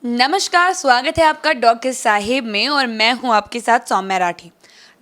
नमस्कार, स्वागत है आपका डॉक्टर साहिब में और मैं हूं आपके साथ सौम्या राठी।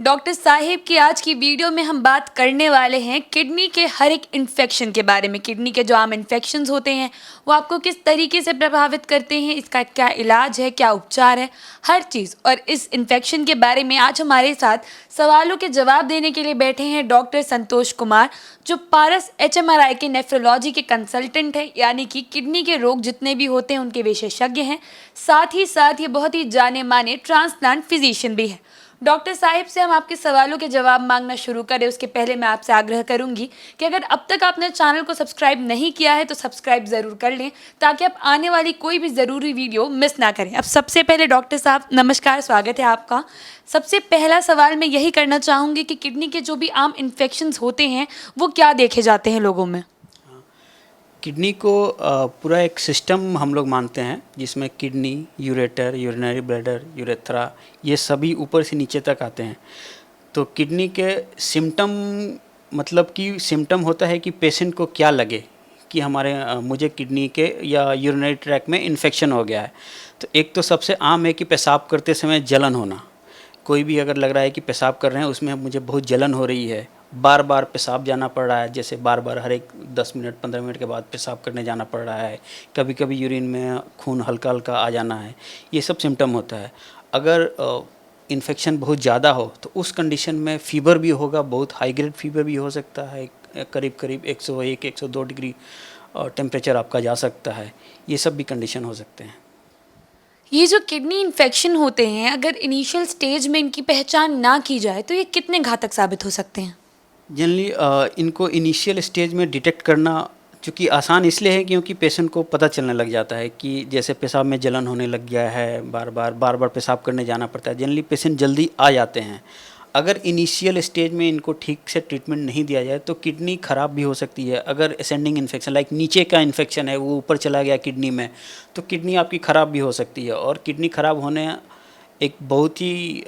डॉक्टर साहिब की आज की वीडियो में हम बात करने वाले हैं किडनी के हर एक इन्फेक्शन के बारे में। किडनी के जो आम इन्फेक्शंस होते हैं वो आपको किस तरीके से प्रभावित करते हैं, इसका क्या इलाज है, क्या उपचार है, हर चीज़। और इस इन्फेक्शन के बारे में आज हमारे साथ सवालों के जवाब देने के लिए बैठे हैं डॉक्टर संतोष कुमार, जो पारस HMRI के नेफ्रोलॉजी के कंसल्टेंट है, यानी कि किडनी के रोग जितने भी होते हैं उनके विशेषज्ञ हैं। साथ ही बहुत ही जाने माने ट्रांसप्लांट फिजिशियन भी है। डॉक्टर साहिब से हम आपके सवालों के जवाब मांगना शुरू करें उसके पहले मैं आपसे आग्रह करूंगी कि अगर अब तक आपने चैनल को सब्सक्राइब नहीं किया है तो सब्सक्राइब ज़रूर कर लें, ताकि आप आने वाली कोई भी ज़रूरी वीडियो मिस ना करें। अब सबसे पहले डॉक्टर साहब नमस्कार, स्वागत है आपका। सबसे पहला सवाल मैं यही करना चाहूँगी कि किडनी के जो भी आम इन्फेक्शंस होते हैं वो क्या देखे जाते हैं लोगों में? किडनी को पूरा एक सिस्टम हम लोग मानते हैं, जिसमें kidney, ureter, urinary bladder, urethra, ये सभी ऊपर से नीचे तक आते हैं। तो किडनी के सिम्टम, मतलब कि सिम्टम होता है कि पेशेंट को क्या लगे कि मुझे किडनी के या यूरिनरी ट्रैक में इन्फेक्शन हो गया है। तो एक तो सबसे आम है कि पेशाब करते समय जलन होना। कोई भी अगर लग रहा है कि पेशाब कर रहे हैं उसमें मुझे बहुत जलन हो रही है, बार बार पेशाब जाना पड़ रहा है, जैसे बार बार हर एक 10 मिनट 15 मिनट के बाद पेशाब करने जाना पड़ रहा है, कभी कभी यूरिन में खून हल्का हल्का आ जाना है, ये सब सिम्टम होता है। अगर इन्फेक्शन बहुत ज़्यादा हो तो उस कंडीशन में फ़ीवर भी होगा, बहुत हाई ग्रेड फीवर भी हो सकता है, करीब करीब 101 102 डिग्री टेम्परेचर आपका जा सकता है। ये सब भी कंडीशन हो सकते हैं। ये जो किडनी इन्फेक्शन होते हैं, अगर इनिशियल स्टेज में इनकी पहचान ना की जाए तो ये कितने घातक साबित हो सकते हैं? जनरली इनको इनिशियल स्टेज में डिटेक्ट करना चूँकि आसान इसलिए है क्योंकि पेशेंट को पता चलने लग जाता है कि जैसे पेशाब में जलन होने लग गया है, बार बार पेशाब करने जाना पड़ता है। जनरली पेशेंट जल्दी आ जाते हैं। अगर इनिशियल स्टेज में इनको ठीक से ट्रीटमेंट नहीं दिया जाए तो किडनी ख़राब भी हो सकती है। अगर असेंडिंग इन्फेक्शन, लाइक नीचे का इन्फेक्शन है वो ऊपर चला गया किडनी में, तो किडनी आपकी ख़राब भी हो सकती है। और किडनी ख़राब होने एक बहुत ही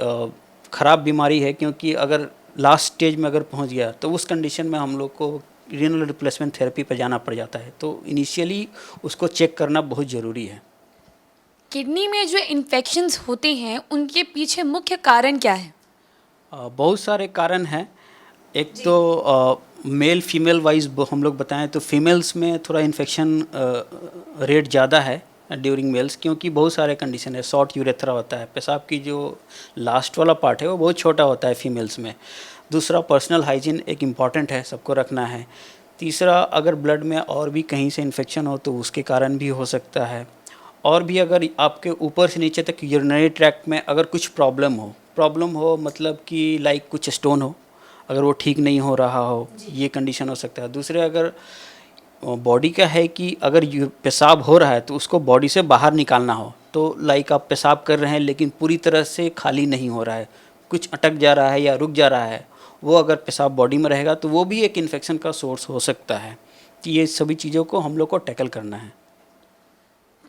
ख़राब बीमारी है, क्योंकि अगर लास्ट स्टेज में अगर पहुंच गया तो उस कंडीशन में हम लोग को रीनल रिप्लेसमेंट थेरेपी पर जाना पड़ जाता है। तो इनिशियली उसको चेक करना बहुत ज़रूरी है। किडनी में जो इन्फेक्शंस होते हैं उनके पीछे मुख्य कारण क्या है? बहुत सारे कारण हैं। एक तो मेल फीमेल वाइज हम लोग बताएं तो फीमेल्स में थोड़ा इन्फेक्शन रेट ज़्यादा है ड्यूरिंग मेल्स, क्योंकि बहुत सारे कंडीशन है। शॉर्ट यूरेथ्रा होता है, पेशाब की जो लास्ट वाला पार्ट है वो बहुत छोटा होता है फीमेल्स में। दूसरा, पर्सनल हाइजीन एक इम्पॉर्टेंट है, सबको रखना है। तीसरा, अगर ब्लड में और भी कहीं से इन्फेक्शन हो तो उसके कारण भी हो सकता है। और भी अगर आपके ऊपर से नीचे तक यूरिनरी ट्रैक्ट में अगर कुछ प्रॉब्लम हो मतलब कि लाइक कुछ स्टोन हो, अगर वो ठीक नहीं हो रहा हो, ये कंडीशन हो सकता है। दूसरे, अगर बॉडी का है कि अगर पेशाब हो रहा है तो उसको बॉडी से बाहर निकालना हो, तो लाइक आप पेशाब कर रहे हैं लेकिन पूरी तरह से खाली नहीं हो रहा है, कुछ अटक जा रहा है या रुक जा रहा है, वो अगर पेशाब बॉडी में रहेगा तो वो भी एक इन्फेक्शन का सोर्स हो सकता है। तो ये सभी चीज़ों को हम लोग को टैकल करना है।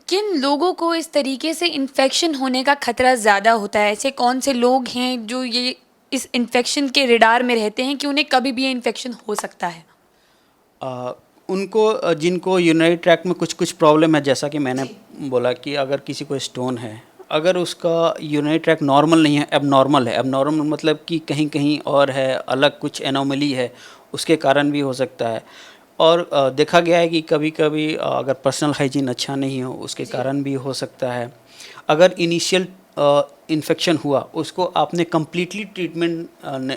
किन लोगों को इस तरीके से इन्फेक्शन होने का खतरा ज़्यादा होता है? ऐसे कौन से लोग हैं जो ये इस इन्फेक्शन के रडार में रहते हैं कि उन्हें कभी भी ये इन्फेक्शन हो सकता है? उनको जिनको यूरिनरी ट्रैक्ट में कुछ कुछ प्रॉब्लम है, जैसा कि मैंने बोला कि अगर किसी को स्टोन है, अगर उसका यूरिनरी ट्रैक्ट नॉर्मल नहीं है, एबनॉर्मल है, एबनॉर्मल मतलब कि कहीं कहीं और है, अलग कुछ एनोमली है, उसके कारण भी हो सकता है। और देखा गया है कि कभी कभी अगर पर्सनल हाइजीन अच्छा नहीं हो उसके कारण भी हो सकता है। अगर इनिशियल इन्फेक्शन हुआ, उसको आपने कम्प्लीटली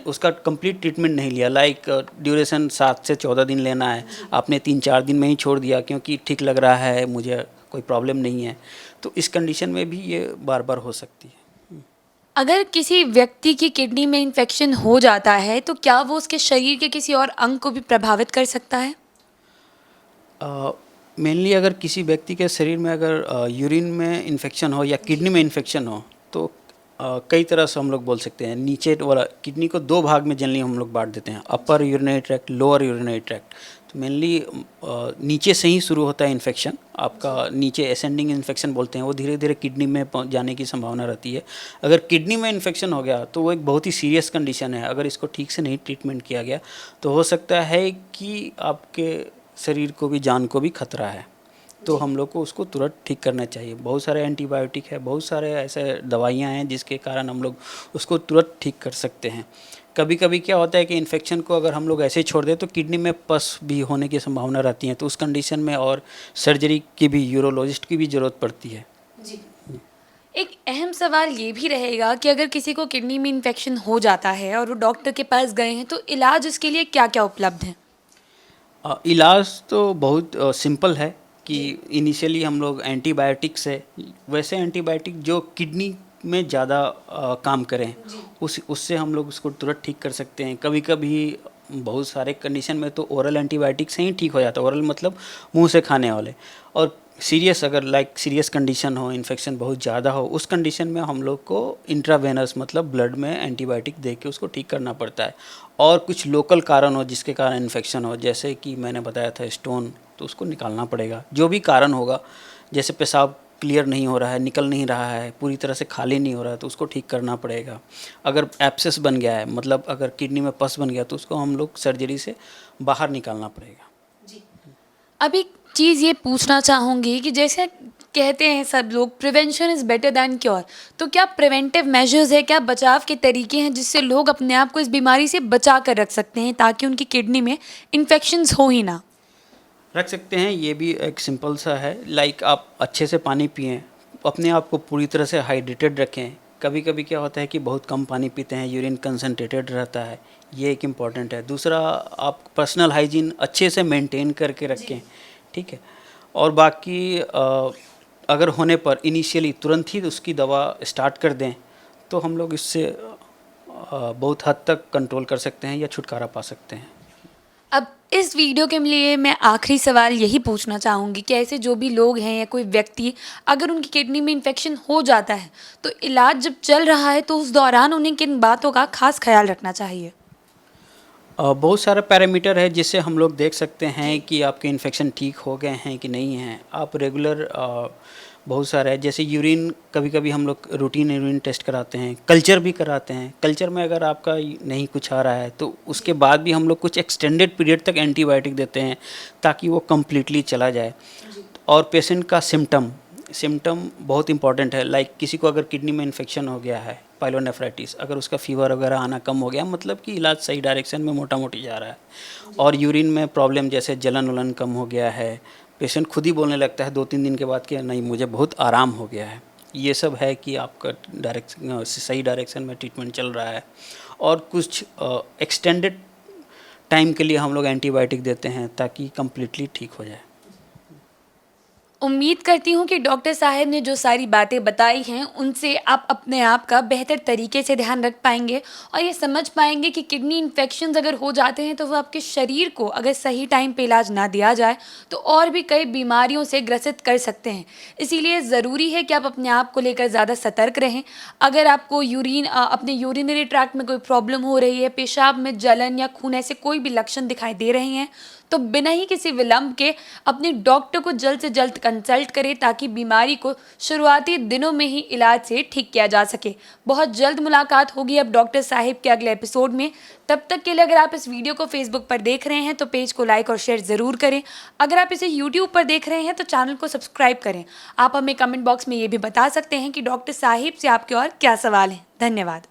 उसका कंप्लीट ट्रीटमेंट नहीं लिया, लाइक ड्यूरेशन 7 से 14 दिन लेना है, आपने 3-4 दिन में ही छोड़ दिया क्योंकि ठीक लग रहा है, मुझे कोई प्रॉब्लम नहीं है, तो इस कंडीशन में भी ये बार बार हो सकती है। अगर किसी व्यक्ति की किडनी में इन्फेक्शन हो जाता है तो क्या वो उसके शरीर के किसी और अंग को भी प्रभावित कर सकता है? मेनली अगर किसी व्यक्ति के शरीर में अगर यूरिन में इन्फेक्शन हो या किडनी में इन्फेक्शन हो तो कई तरह से हम लोग बोल सकते हैं। नीचे वाला किडनी को 2 भाग में जनरली हम लोग बांट देते हैं, upper urinary tract, lower urinary tract. तो मेनली नीचे से ही शुरू होता है इन्फेक्शन, आपका नीचे असेंडिंग इन्फेक्शन बोलते हैं, वो धीरे धीरे किडनी में पहुंच जाने की संभावना रहती है। अगर किडनी में इन्फेक्शन हो गया तो वो एक बहुत ही सीरियस कंडीशन है। अगर इसको ठीक से नहीं ट्रीटमेंट किया गया तो हो सकता है कि आपके शरीर को भी, जान को भी खतरा है। तो हम लोग को उसको तुरंत ठीक करना चाहिए। बहुत सारे एंटीबायोटिक है, बहुत सारे ऐसे दवाइयाँ हैं जिसके कारण हम लोग उसको तुरंत ठीक कर सकते हैं। कभी कभी क्या होता है कि इन्फेक्शन को अगर हम लोग ऐसे ही छोड़ दें तो किडनी में पस भी होने की संभावना रहती है, तो उस कंडीशन में और सर्जरी की भी, यूरोलॉजिस्ट की भी ज़रूरत पड़ती है। जी। एक अहम सवाल ये भी रहेगा कि अगर किसी को किडनी में इन्फेक्शन हो जाता है और वो डॉक्टर के पास गए हैं, तो इलाज उसके लिए क्या क्या उपलब्ध है? इलाज तो बहुत सिंपल है कि इनिशियली हम लोग एंटीबायोटिक से, वैसे एंटीबायोटिक जो किडनी में ज़्यादा काम करें उससे हम लोग उसको तुरंत ठीक कर सकते हैं। कभी कभी बहुत सारे कंडीशन में तो ओरल एंटीबायोटिक से ही ठीक हो जाता है। ओरल मतलब मुंह से खाने वाले। और सीरियस, अगर सीरियस कंडीशन हो, इन्फेक्शन बहुत ज़्यादा हो, उस कंडीशन में हम लोग को इंट्रावेनस मतलब ब्लड में एंटीबायोटिक दे के उसको ठीक करना पड़ता है। और कुछ लोकल कारण हो जिसके कारण इन्फेक्शन हो, जैसे कि मैंने बताया था स्टोन, तो उसको निकालना पड़ेगा। जो भी कारण होगा, जैसे पेशाब क्लियर नहीं हो रहा है, निकल नहीं रहा है, पूरी तरह से खाली नहीं हो रहा है, तो उसको ठीक करना पड़ेगा। अगर एब्सेस बन गया है, मतलब अगर किडनी में पस बन गया, तो उसको हम लोग सर्जरी से बाहर निकालना पड़ेगा। अब एक चीज़ ये पूछना चाहूँगी कि जैसे कहते हैं सब लोग, prevention is better than cure, तो क्या प्रिवेंटिव मेजर्स है, क्या बचाव के तरीके हैं जिससे लोग अपने आप को इस बीमारी से बचा कर रख सकते हैं ताकि उनकी किडनी में इन्फेक्शंस हो ही ना? रख सकते हैं, ये भी एक सिंपल सा है। आप अच्छे से पानी पिएं, अपने आप को पूरी तरह से हाइड्रेटेड रखें। कभी कभी क्या होता है कि बहुत कम पानी पीते हैं, यूरिन कंसनट्रेटेड रहता है, ये एक इम्पॉर्टेंट है। दूसरा, आप पर्सनल हाइजीन अच्छे से मेंटेन करके रखें, ठीक है। और बाकी अगर होने पर इनिशियली तुरंत ही उसकी दवा स्टार्ट कर दें, तो हम लोग इससे बहुत हद तक कंट्रोल कर सकते हैं या छुटकारा पा सकते हैं। अब इस वीडियो के लिए मैं आखिरी सवाल यही पूछना चाहूँगी कि ऐसे जो भी लोग हैं या कोई व्यक्ति, अगर उनकी किडनी में इन्फेक्शन हो जाता है, तो इलाज जब चल रहा है तो उस दौरान उन्हें किन बातों का खास ख्याल रखना चाहिए? बहुत सारा पैरामीटर है जिससे हम लोग देख सकते हैं कि आपके इन्फेक्शन ठीक हो गए हैं कि नहीं हैं। आप रेगुलर बहुत सारे है, जैसे यूरिन, कभी कभी हम लोग रूटीन यूरिन टेस्ट कराते हैं, कल्चर भी कराते हैं। कल्चर में अगर आपका नहीं कुछ आ रहा है तो उसके बाद भी हम लोग कुछ एक्सटेंडेड पीरियड तक एंटीबायोटिक देते हैं ताकि वो कम्प्लीटली चला जाए। और पेशेंट का सिम्टम बहुत इंपॉर्टेंट है। किसी को अगर किडनी में इन्फेक्शन हो गया है, पाइलोनेफ्राइटिस, अगर उसका फीवर वगैरह आना कम हो गया, मतलब कि इलाज सही डायरेक्शन में मोटा मोटी जा रहा है। और यूरिन में प्रॉब्लम जैसे जलन वलन कम हो गया है, पेशेंट खुद ही बोलने लगता है 2-3 दिन के बाद कि नहीं, मुझे बहुत आराम हो गया है, ये सब है कि आपका सही डायरेक्शन में ट्रीटमेंट चल रहा है। और कुछ एक्सटेंडेड टाइम के लिए हम लोग एंटीबायोटिक देते हैं ताकि कम्प्लीटली ठीक हो जाए। उम्मीद करती हूँ कि डॉक्टर साहब ने जो सारी बातें बताई हैं उनसे आप अपने आप का बेहतर तरीके से ध्यान रख पाएंगे और ये समझ पाएंगे कि किडनी इन्फेक्शंस अगर हो जाते हैं तो वो आपके शरीर को अगर सही टाइम पे इलाज ना दिया जाए तो और भी कई बीमारियों से ग्रसित कर सकते हैं। इसीलिए ज़रूरी है कि आप अपने आप को लेकर ज़्यादा सतर्क रहें। अगर आपको अपने यूरिनरी ट्रैक्ट में कोई प्रॉब्लम हो रही है, पेशाब में जलन या खून, ऐसे कोई भी लक्षण दिखाई दे रहे हैं, तो बिना ही किसी विलंब के अपने डॉक्टर को जल्द से जल्द कंसल्ट करें ताकि बीमारी को शुरुआती दिनों में ही इलाज से ठीक किया जा सके। बहुत जल्द मुलाकात होगी अब डॉक्टर साहिब के अगले एपिसोड में। तब तक के लिए अगर आप इस वीडियो को फेसबुक पर देख रहे हैं तो पेज को लाइक और शेयर ज़रूर करें। अगर आप इसे यूट्यूब पर देख रहे हैं तो चैनल को सब्सक्राइब करें। आप हमें कमेंट बॉक्स में ये भी बता सकते हैं कि डॉक्टर साहिब से आपके और क्या सवाल हैं। धन्यवाद।